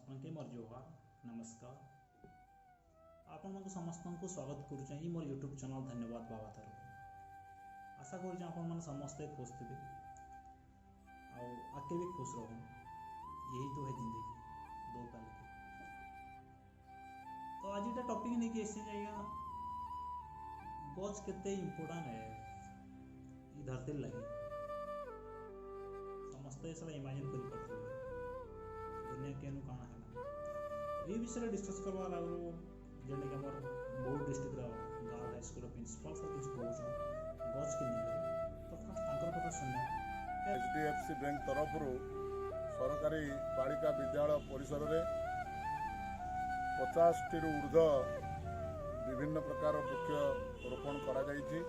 समस्त मोर जोहार नमस्कार आपण समस्त को स्वागत करुचे मोर यूट्यूब चैनल धन्यवाद बाबा तरफ आशा करुचे आपण मैंने समस्ते खुश थे आगे भी खुश रहो। यही तो है जिंदगी दो पल की। तो आज इटा टॉपिक नहीं कि ऐसे जाएगा गज केते इम्पोर्टेंट है ये धरती लगे समस्ते सारा इमेजिन कर पाते दुनिया के काना है ये विषय डिस्कस करवार आगु जेने कि हमर बौद्ध डिस्ट्रिक्ट गाँव हाई स्कूल प्रिंसिपल सर कुछ कहूँ गज के नहीं तो फर्स्ट तांकर कथा सुनना HDFC बैंक तरफ सरकारी बालिका विद्यालय परिसर में 50 टी ऊर्ध विभिन्न प्रकार वृक्ष रोपण करा जाइछि।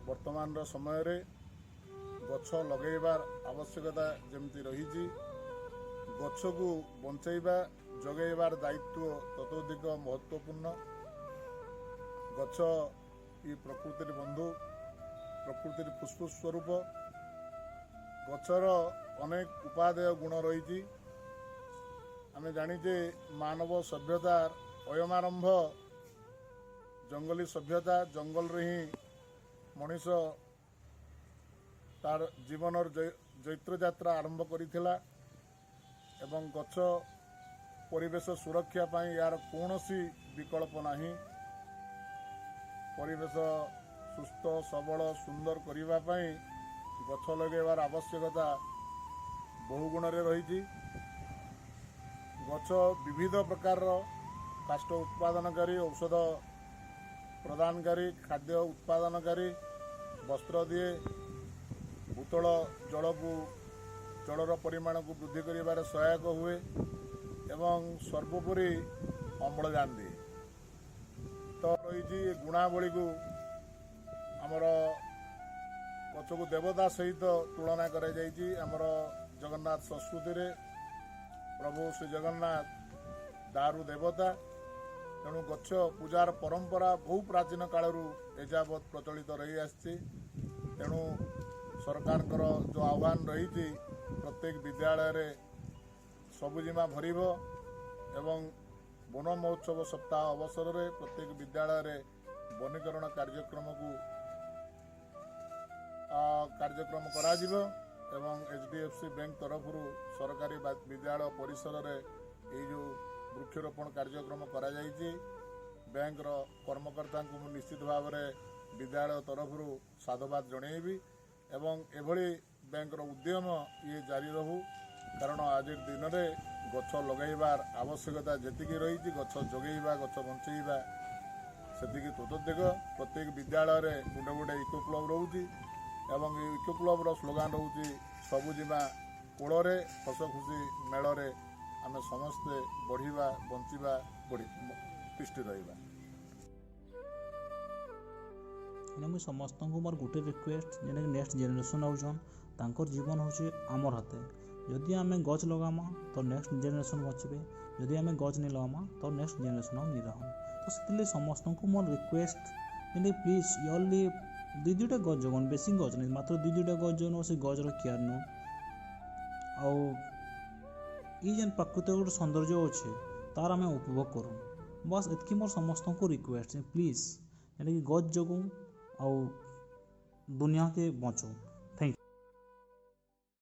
वर्तमान समय रे गछ लगेबार आवश्यकता जमती रही गछ को बंचाइबा जगेबार दायित्व ततोधिक महत्वपूर्ण। गछ ये प्रकृतिर बंधु प्रकृतिर फुसफुस स्वरूप गछर अनेक उपादेय गुण रही। आमे जानिजे मानव सभ्यतार अयमारंभ जंगली सभ्यता जंगल रे ही मनीष तार जीवनर जैत्र यात्रा आरंभ करिथिला एवं गछ परिवेश सुरक्षा पाई यार कौनसी विकल्प नहीं। परिवेश सुस्थ सबल सुंदर करिबा पाई गछ लगेबार आवश्यकता बहु गुण रे रही। गछ विविध प्रकार काष्ठ उत्पादनकारी औषध प्रदानकारी खाद्य उत्पादनकारी वस्त्र दिए भूतल जलर परिमाण को वृद्धि करिबार सहायक हुए एवं सर्वोपरि अम्लजान दिए। तो रही गुणावली को आमर गछ को देवता सहित तुलना कर जगन्नाथ संस्कृति रे प्रभु श्री जगन्नाथ दारु देवता तेणु गछ पूजार परंपरा बहु प्राचीन कालरू एजावत प्रचलित रही आसी। तेणु सरकार जो आह्वान रही प्रत्येक विद्यालय रे सबुजिमा भरिब एवं वन महोत्सव सप्ताह अवसर रे प्रत्येक विद्यालय रे वनीकरण कार्यक्रम करा जिवो एवं HDFC बैंक तरफ सरकारी विद्यालय परिसर रे ये जो वृक्षरोपण कार्यक्रम करा जाइछि। बैंक रो कर्मकर्ता को निश्चित भाव में विद्यालय तरफ साधुवाद जणेबी एवं एभली बैंक रो उद्यम ये जारी रहू कारण आज दिन में गछ लगेबार आवश्यकता जेतिकी रही गछ जगेबा गछ बंचेबा सेतिकी ततोधिक प्रत्येक विद्यालय रे गोटे गोटे इको क्लब रोची एवं इको क्लब रो स्लोगान रोची सबुजिमा कूଳରେ हस खुशी मेଳରେ आमे समस्ते बढ़िबा बंचिबा तिष्ठि रहिबा। मुझे समस्त को मोर गोटे रिक्वेस्ट जेने नेक्स्ट जेनेरेशन आउछन तांकर जीवन होचे आमर हाथे। यदि आमे गछ लगामा तो नेक्स्ट जेनेरेशन बचबे यदि आमे गछ नहीं लगामा तो नेक्स्ट जेनेरेशन नहीं रहन। तो से समस्त को मोर रिक्वेस्ट जेने प्लीज यरली दुईटा गछ जगन बेसी गछ नहीं मात्र दुईटा गछ जगन से गछ केयर नो आउ ये जेन प्राकृतिक गोटे सौंदर्य अच्छे तार आम उपभोग करूँ बस एतकी मोर समस्त को रिक्वेस्ट प्लीज यानी कि गछ जगू आउ दुनिया के बचू।